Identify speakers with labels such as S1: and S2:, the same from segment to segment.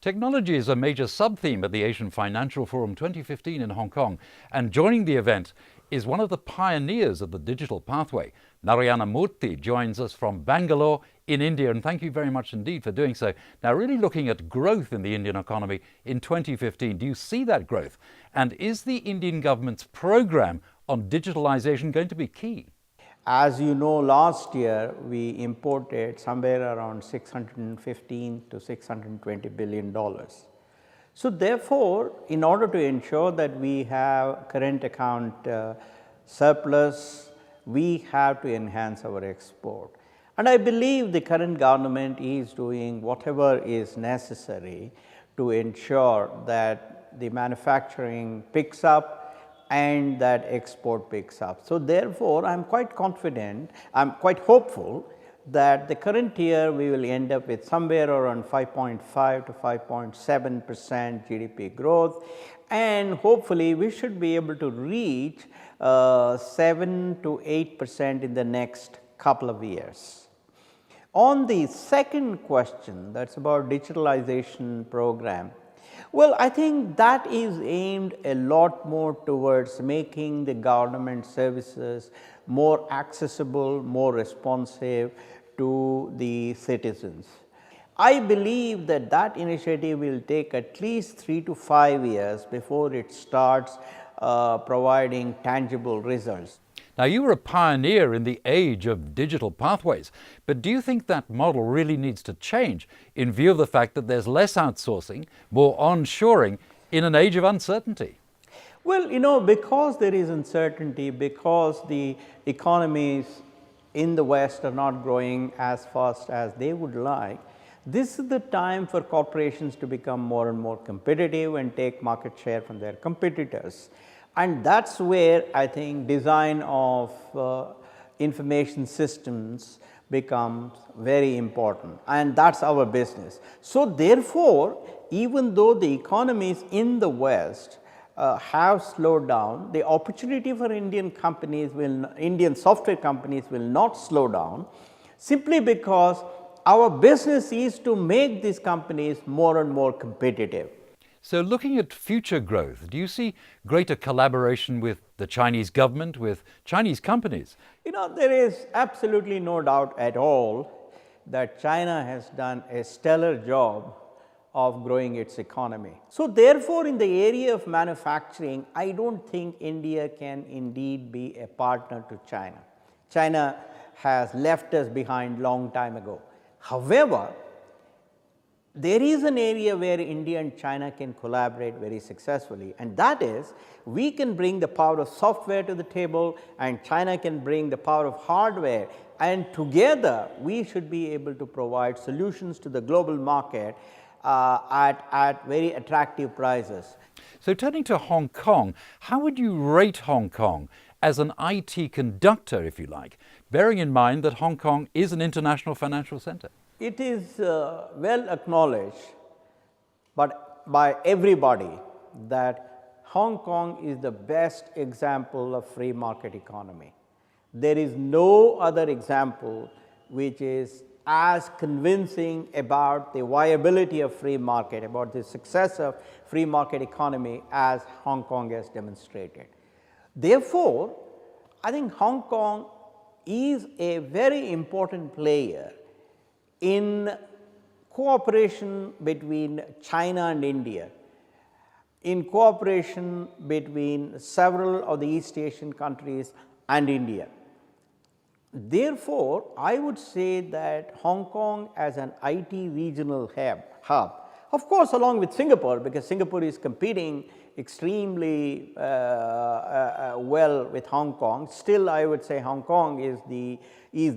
S1: Technology is a major sub-theme at the Asian Financial Forum 2015 in Hong Kong, and joining the event is one of the pioneers of the digital pathway. Narayana Murthy joins us from Bangalore in India, and thank you very much indeed for doing so. Now, really looking at growth in the Indian economy in 2015, do you see that growth? And is the Indian government's program on digitalization going to be key?
S2: As you know, last year we imported somewhere around $615 to $620 billion. So therefore, in order to ensure that we have current account surplus, we have to enhance our export. And I believe the current government is doing whatever is necessary to ensure that the manufacturing picks up and that export picks up. So therefore, I am quite confident, I am quite hopeful that the current year we will end up with somewhere around 5.5 to 5.7% GDP growth, and hopefully we should be able to reach 7 to 8% in the next couple of years. On the second question, that is about digitalization program. Well, I think that is aimed a lot more towards making the government services more accessible, more responsive to the citizens. I believe that that initiative will take at least 3 to 5 years before it starts providing tangible results.
S1: Now, you were a pioneer in the age of digital pathways, but do you think that model really needs to change in view of the fact that there's less outsourcing, more onshoring in an age of uncertainty?
S2: Well, you know, because there is uncertainty, because the economies in the West are not growing as fast as they would like, this is the time for corporations to become more and more competitive and take market share from their competitors. And that is where I think design of information systems becomes very important, and that is our business. So therefore, even though the economies in the West have slowed down, the opportunity for Indian software companies will not slow down, simply because our business is to make these companies more and more competitive.
S1: So looking at future growth, do you see greater collaboration with the Chinese government, with Chinese companies?
S2: You know, there is absolutely no doubt at all that China has done a stellar job of growing its economy. So therefore, in the area of manufacturing, I don't think India can indeed be a partner to China. China has left us behind long time ago. However, there is an area where India and China can collaborate very successfully, and that is we can bring the power of software to the table and China can bring the power of hardware, and together we should be able to provide solutions to the global market at very attractive prices.
S1: So turning to Hong Kong, how would you rate Hong Kong as an IT conductor, if you like, bearing in mind that Hong Kong is an international financial center?
S2: It is well acknowledged but by everybody that Hong Kong is the best example of free market economy. There is no other example which is as convincing about the viability of free market, about the success of free market economy as Hong Kong has demonstrated. Therefore, I think Hong Kong is a very important player in cooperation between China and India, in cooperation between several of the East Asian countries and India. Therefore, I would say that Hong Kong as an IT regional hub, of course along with Singapore, because Singapore is competing extremely well with Hong Kong, still I would say Hong Kong is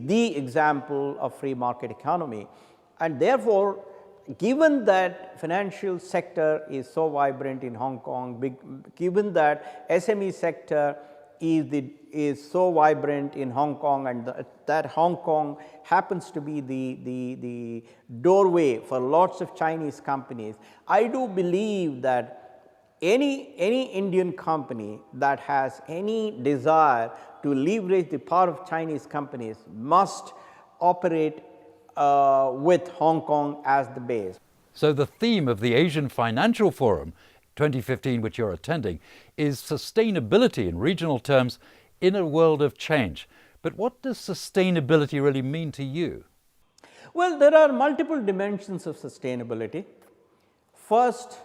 S2: the example of free market economy. And therefore, given that financial sector is so vibrant in Hong Kong, given that SME sector is so vibrant in Hong Kong, and that Hong Kong happens to be the doorway for lots of Chinese companies, I do believe that any Indian company that has any desire to leverage the power of Chinese companies must operate with Hong Kong as the base.
S1: So the theme of the Asian Financial Forum 2015, which you're attending, is sustainability in regional terms in a world of change. But what does sustainability really mean to you?
S2: Well, there are multiple dimensions of sustainability. First,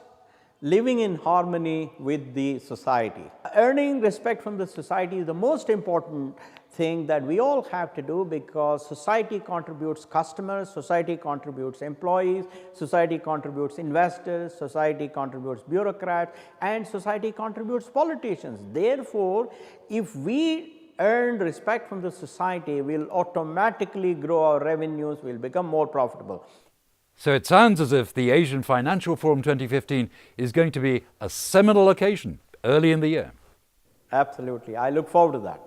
S2: living in harmony with the society. Earning respect from the society is the most important thing that we all have to do, because society contributes customers, society contributes employees, society contributes investors, society contributes bureaucrats, and society contributes politicians. Therefore, if we earn respect from the society, we'll automatically grow our revenues, we'll become more profitable.
S1: So it sounds as if the Asian Financial Forum 2015 is going to be a seminal occasion early in the year.
S2: Absolutely. I look forward to that.